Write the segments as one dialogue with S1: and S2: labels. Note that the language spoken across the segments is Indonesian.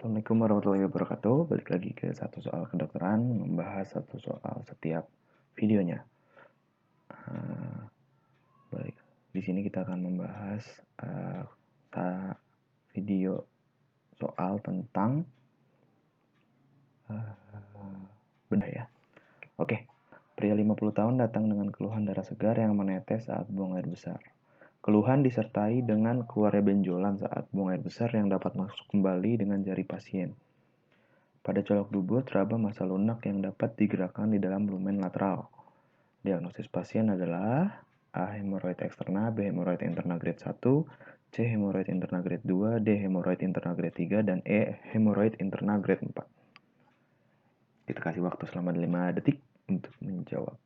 S1: Assalamualaikum warahmatullahi wabarakatuh. Balik lagi ke satu soal kedokteran, membahas satu soal setiap videonya. Baik, di sini kita akan membahas video soal tentang bedah ya. Oke, pria 50 tahun datang dengan keluhan darah segar yang menetes saat buang air besar. Keluhan disertai dengan keluarnya benjolan saat buang air besar yang dapat masuk kembali dengan jari pasien. Pada colok dubur teraba massa lunak yang dapat digerakkan di dalam lumen lateral. Diagnosis pasien adalah A. Hemoroid eksterna, B. Hemoroid interna grade 1, C. Hemoroid interna grade 2, D. Hemoroid interna grade 3, dan E. Hemoroid interna grade 4. Kita kasih waktu selama 5 detik untuk menjawab.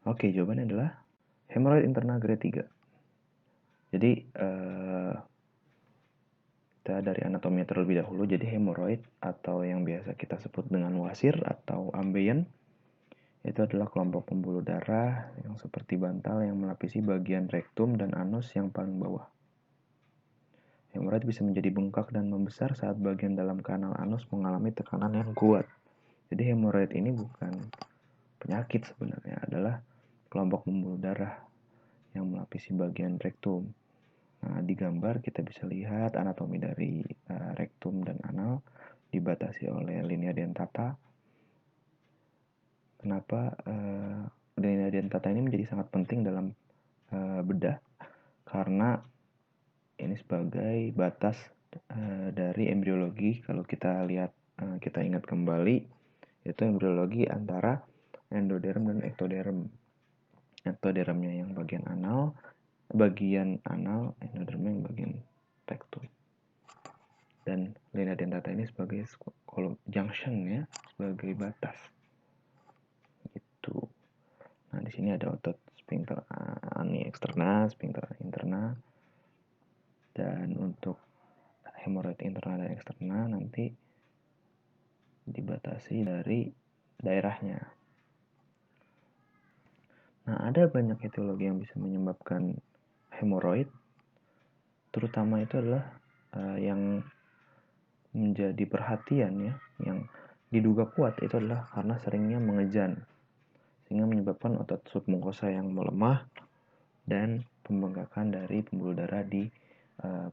S1: Oke, jawabannya adalah hemoroid interna grade 3. Jadi, kita dari anatomi terlebih dahulu. Jadi, hemoroid atau yang biasa kita sebut dengan wasir atau ambeien itu adalah kelompok pembuluh darah yang seperti bantal yang melapisi bagian rektum dan anus yang paling bawah. Hemoroid bisa menjadi bengkak dan membesar saat bagian dalam kanal anus mengalami tekanan yang kuat. Jadi hemoroid ini bukan penyakit sebenarnya, adalah kelompok pembuluh darah yang melapisi bagian rektum. Nah, di gambar kita bisa lihat anatomi dari rektum dan anal dibatasi oleh linea dentata. Kenapa linea dentata ini menjadi sangat penting dalam bedah? Karena ini sebagai batas dari embriologi. Kalau kita lihat, kita ingat kembali, itu embriologi antara endoderm dan ektoderm. Ektodermnya yang bagian anal, endodermnya yang bagian rektum. Dan linea dentata ini sebagai junction ya, sebagai batas. Itu. Nah, di sini ada otot sphincter ani eksterna, sphincter interna. Dan untuk hemoroid interna dan eksterna nanti dibatasi dari daerahnya. Nah, ada banyak etiologi yang bisa menyebabkan hemoroid. Terutama itu adalah yang menjadi perhatian ya, yang diduga kuat itu adalah karena seringnya mengejan, sehingga menyebabkan otot submukosa yang melemah dan pembengkakan dari pembuluh darah di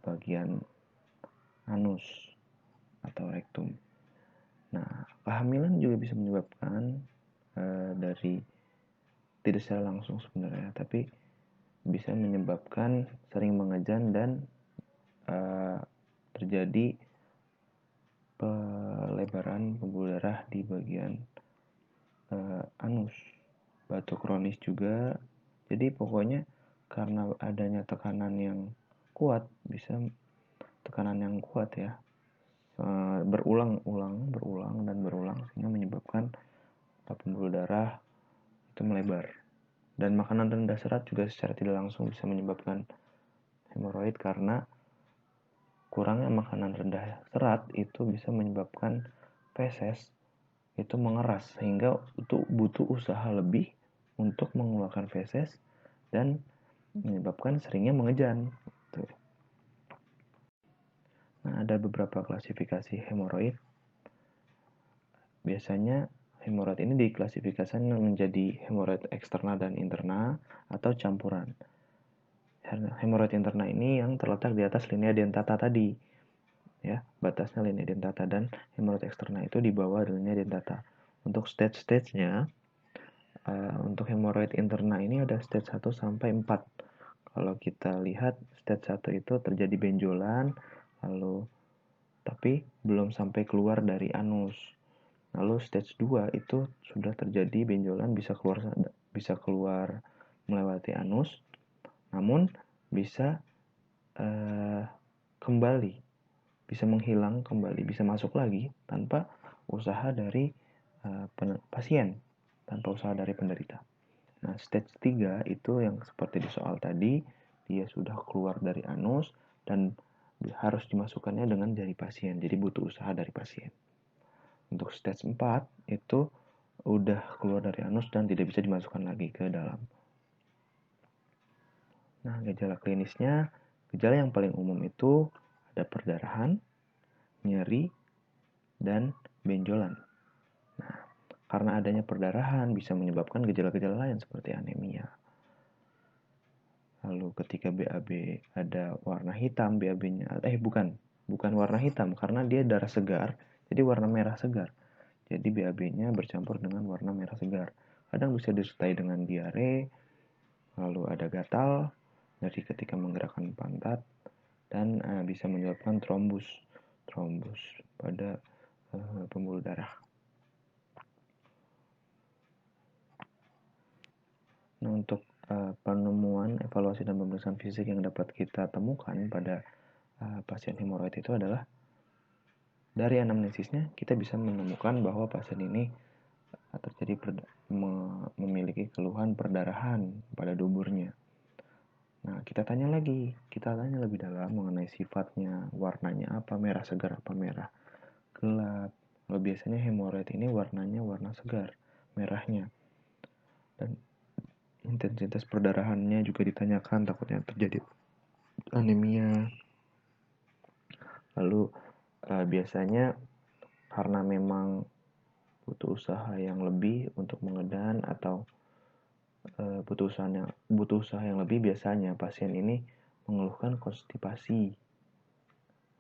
S1: bagian anus atau rektum. Nah, kehamilan juga bisa menyebabkan dari tidak secara langsung sebenarnya, tapi bisa menyebabkan sering mengejan dan terjadi pelebaran pembuluh darah di bagian anus. Batuk kronis juga. Jadi pokoknya karena adanya tekanan yang kuat, bisa tekanan yang kuat ya, berulang sehingga menyebabkan pembuluh darah itu melebar. Dan makanan rendah serat juga secara tidak langsung bisa menyebabkan hemoroid, karena kurangnya makanan rendah serat itu bisa menyebabkan feses itu mengeras, sehingga itu butuh usaha lebih untuk mengeluarkan feses dan menyebabkan seringnya mengejan. Nah, ada beberapa klasifikasi hemoroid. Biasanya hemoroid ini diklasifikasikan menjadi hemoroid eksterna dan interna atau campuran. Hemoroid interna ini yang terletak di atas linea dentata tadi. Ya, batasnya linea dentata, dan hemoroid eksterna itu di bawah linea dentata. Untuk stage-stage-nya, untuk hemoroid interna ini ada stage 1 sampai 4. Kalau kita lihat stage 1 itu terjadi benjolan, lalu tapi belum sampai keluar dari anus. Lalu stage 2 itu sudah terjadi benjolan, bisa keluar melewati anus, namun bisa kembali, bisa menghilang kembali, bisa masuk lagi tanpa usaha dari pasien, tanpa usaha dari penderita. Nah, stage 3 itu yang seperti di soal tadi, dia sudah keluar dari anus dan harus dimasukkannya dengan jari pasien, jadi butuh usaha dari pasien. Untuk stage 4 itu udah keluar dari anus dan tidak bisa dimasukkan lagi ke dalam. Nah, gejala klinisnya, Gejala yang paling umum itu ada perdarahan, nyeri, dan benjolan. Nah, karena adanya perdarahan bisa menyebabkan gejala-gejala lain seperti anemia. Lalu ketika BAB ada warna hitam, BAB-nya bukan warna hitam karena dia darah segar, jadi warna merah segar. Jadi BAB-nya bercampur dengan warna merah segar. Kadang bisa disertai dengan diare, lalu ada gatal, nyeri ketika menggerakkan pantat, dan bisa menyebabkan trombus pada pembuluh darah. Nah, untuk penemuan, evaluasi, dan pemeriksaan fisik yang dapat kita temukan pada pasien hemoroid itu adalah dari anamnesisnya kita bisa menemukan bahwa pasien ini memiliki keluhan perdarahan pada duburnya. Nah, kita tanya lebih dalam mengenai sifatnya, warnanya apa, merah segar apa merah gelap. Kalau biasanya hemoroid ini warnanya warna segar, merahnya. Dan intensitas perdarahannya juga ditanyakan, takutnya terjadi anemia. Lalu biasanya karena memang butuh usaha yang lebih untuk mengedan atau butuh usaha yang lebih, biasanya pasien ini mengeluhkan konstipasi.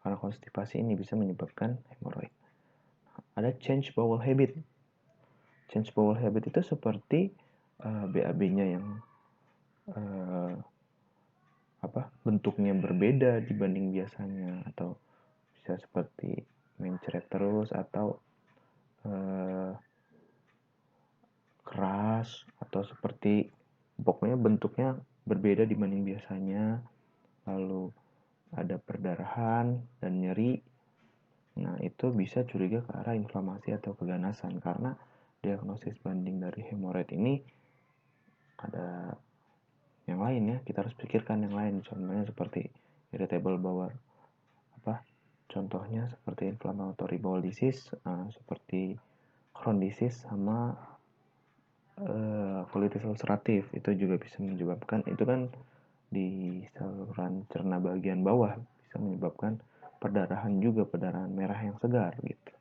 S1: Karena konstipasi ini bisa menyebabkan hemoroid. Ada change bowel habit. Change bowel habit itu seperti BAB-nya yang bentuknya berbeda dibanding biasanya, atau bisa seperti mencret terus atau keras, atau seperti pokoknya bentuknya berbeda dibanding biasanya. Lalu ada perdarahan dan nyeri. Nah, itu bisa curiga ke arah inflamasi atau keganasan, karena diagnosis banding dari hemoroid ini ada yang lain ya. Kita harus pikirkan yang lain, contohnya seperti irritable bowel, contohnya seperti inflammatory bowel disease, seperti Crohn disease, sama colitis ulceratif. Itu juga bisa menyebabkan, itu kan di saluran cerna bagian bawah, bisa menyebabkan perdarahan merah yang segar gitu.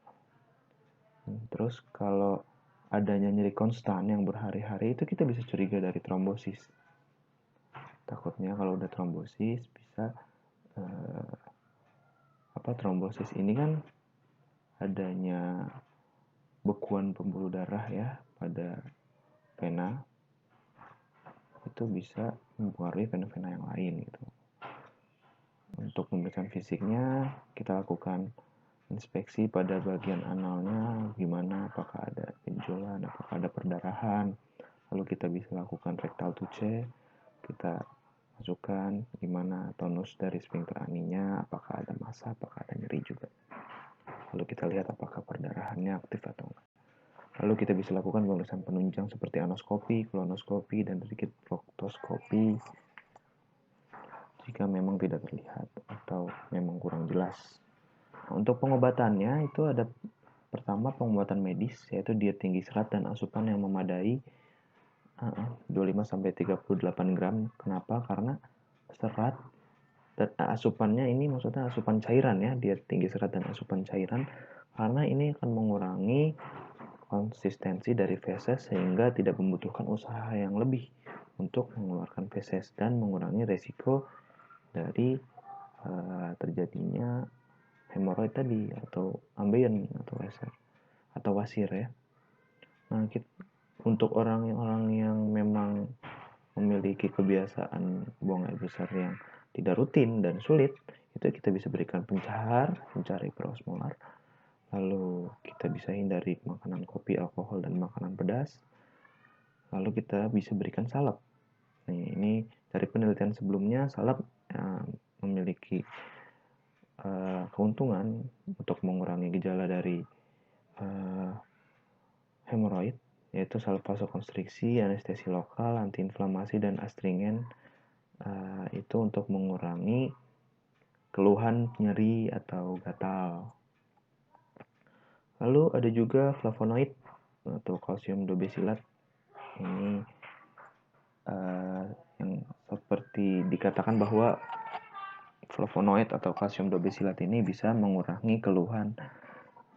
S1: Terus kalau adanya nyeri konstan yang berhari-hari, itu kita bisa curiga dari trombosis. Takutnya kalau udah trombosis bisa trombosis ini kan adanya bekuan pembuluh darah ya pada vena, itu bisa mempengaruhi vena-vena yang lain gitu. Untuk pemeriksaan fisiknya, kita lakukan inspeksi pada bagian analnya, gimana, apakah ada benjolan, apakah ada perdarahan. Lalu kita bisa lakukan rectal touche, kita masukkan gimana tonus dari sphincter aninya, apakah ada massa, apakah ada nyeri juga. Lalu kita lihat apakah perdarahannya aktif atau enggak. Lalu kita bisa lakukan pemeriksaan penunjang seperti anoskopi, kolonoskopi, dan sedikit proktoskopi jika memang tidak terlihat atau memang kurang jelas. Nah, untuk pengobatannya itu ada pertama pengobatan medis, yaitu diet tinggi serat dan asupan yang memadai 25-38 gram. Kenapa? Karena serat dan asupannya ini maksudnya asupan cairan ya, diet tinggi serat dan asupan cairan, karena ini akan mengurangi konsistensi dari feses sehingga tidak membutuhkan usaha yang lebih untuk mengeluarkan feses dan mengurangi resiko dari terjadinya hemoroid tadi atau ambeien atau wasir ya. Nah, untuk orang-orang yang memang memiliki kebiasaan buang air besar yang tidak rutin dan sulit, itu kita bisa berikan pencahar hiperosmolar. Lalu kita bisa hindari makanan kopi, alkohol, dan makanan pedas. Lalu kita bisa berikan salep. Nah, ini dari penelitian sebelumnya, salep memiliki keuntungan untuk mengurangi gejala dari hemoroid, yaitu salep vasokonstriksi, anestesi lokal, antiinflamasi, dan astringen. Itu untuk mengurangi keluhan nyeri atau gatal. Lalu ada juga flavonoid atau kalsium dobesilat. Ini yang seperti dikatakan bahwa flavonoid atau kalsium dobesilat ini bisa mengurangi keluhan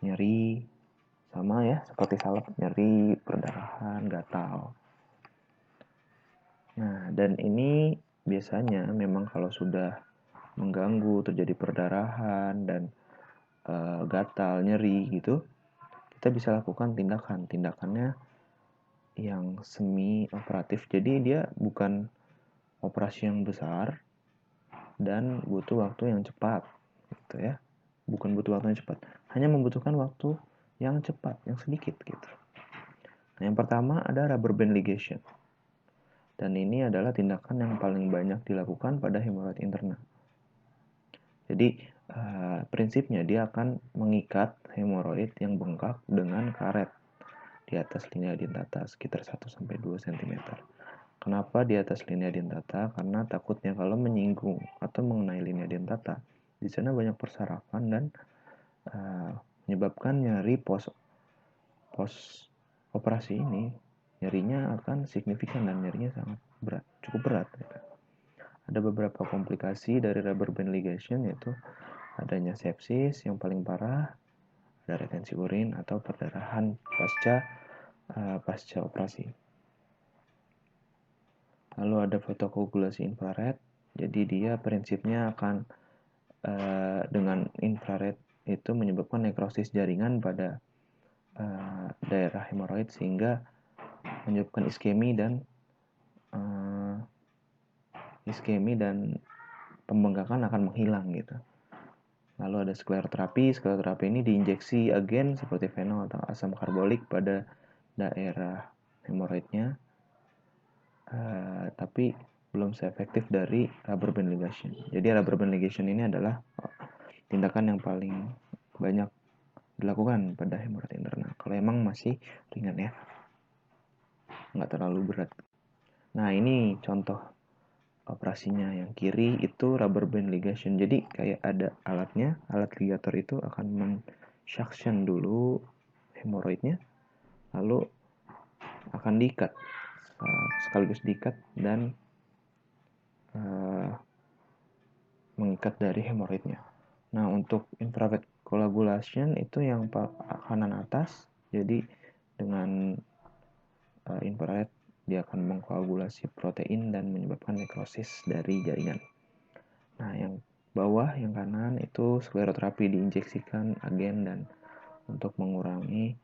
S1: nyeri, sama ya seperti salep, nyeri, perdarahan, gatal. Nah, dan ini biasanya memang kalau sudah mengganggu, terjadi perdarahan dan gatal, nyeri gitu, kita bisa lakukan tindakannya yang semi operatif. Jadi dia bukan operasi yang besar dan butuh waktu yang cepat gitu ya. Bukan butuh waktu yang cepat, hanya membutuhkan waktu yang cepat, yang sedikit gitu. Nah, yang pertama ada rubber band ligation. Dan ini adalah tindakan yang paling banyak dilakukan pada hemoroid interna. Jadi prinsipnya dia akan mengikat hemoroid yang bengkak dengan karet di atas linea dentata sekitar 1-2 cm. Kenapa di atas linea dentata? Karena takutnya kalau menyinggung atau mengenai linea dentata, di sana banyak persarapan dan menyebabkan nyeri pos operasi ini, nyerinya akan signifikan dan nyerinya sangat berat, cukup berat. Ada beberapa komplikasi dari rubber band ligation, yaitu adanya sepsis yang paling parah, ada retensi urin atau perdarahan pasca operasi. Lalu ada fotokoagulasi infrared. Jadi dia prinsipnya akan dengan infrared itu menyebabkan nekrosis jaringan pada daerah hemoroid sehingga menyebabkan iskemi dan pembengkakan akan menghilang gitu. Lalu ada skleroterapi. Skleroterapi ini diinjeksi agen seperti fenol atau asam karbolik pada daerah hemoroidnya, tapi belum seefektif dari rubber band ligation. Jadi rubber band ligation ini adalah tindakan yang paling banyak dilakukan pada hemoroid interna. Kalau emang masih ringan ya, nggak terlalu berat. Nah, ini contoh operasinya. Yang kiri itu rubber band ligation. Jadi kayak ada alatnya, alat ligator itu akan men-suction dulu hemoroidnya, lalu akan diikat, sekaligus diikat dan mengikat dari hemoroidnya. Nah, untuk infrared coagulation itu yang kanan atas. Jadi dengan infrared dia akan mengkoagulasi protein dan menyebabkan nekrosis dari jaringan. Nah, yang bawah, yang kanan itu skleroterapi, diinjeksikan agen dan untuk mengurangi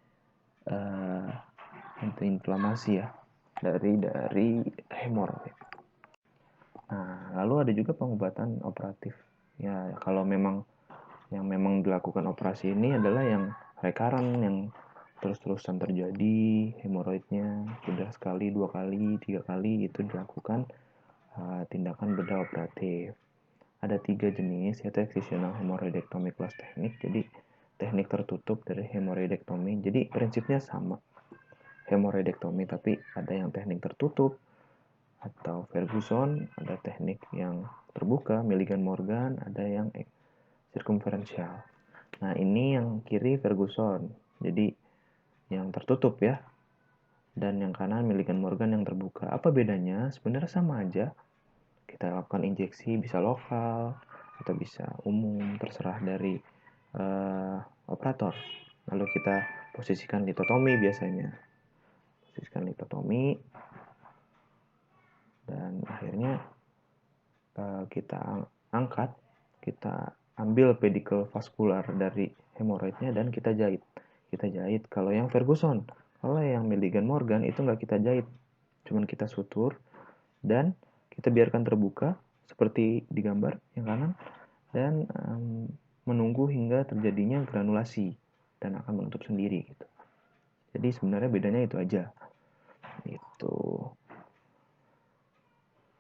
S1: inflamasi ya dari hemoroid. Nah, lalu ada juga pengobatan operatif. Ya, kalau memang yang memang dilakukan operasi ini adalah yang recurrent, yang terus-terusan terjadi hemoroidnya, sudah sekali, 2 kali, 3 kali itu dilakukan tindakan bedah operatif. Ada 3 jenis, yaitu excisional hemoroidectomy plus teknik. Jadi teknik tertutup dari hemoroidectomy. Jadi prinsipnya sama, hemoroidectomy, tapi ada yang teknik tertutup atau Ferguson, ada teknik yang terbuka, Milligan Morgan, ada yang circumferential. Nah, ini yang kiri Ferguson, jadi yang tertutup ya. Dan yang kanan Milligan Morgan yang terbuka. Apa bedanya? Sebenarnya sama aja. Kita lakukan injeksi, bisa lokal atau bisa umum, terserah dari operator. Lalu kita posisikan litotomi biasanya. Posisikan litotomi dan akhirnya kita angkat, kita ambil pedicle vaskular dari hemoroidnya dan kita jahit. Kalau yang Ferguson, kalau yang Milligan Morgan itu nggak kita jahit, cuman kita sutur dan kita biarkan terbuka seperti di gambar yang kanan dan menunggu hingga terjadinya granulasi dan akan menutup sendiri gitu. Jadi sebenarnya bedanya itu aja. Itu.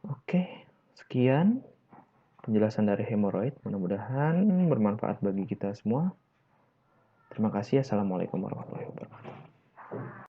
S1: Oke, sekian penjelasan dari hemoroid. Mudah-mudahan bermanfaat bagi kita semua. Terima kasih. Assalamualaikum warahmatullahi wabarakatuh.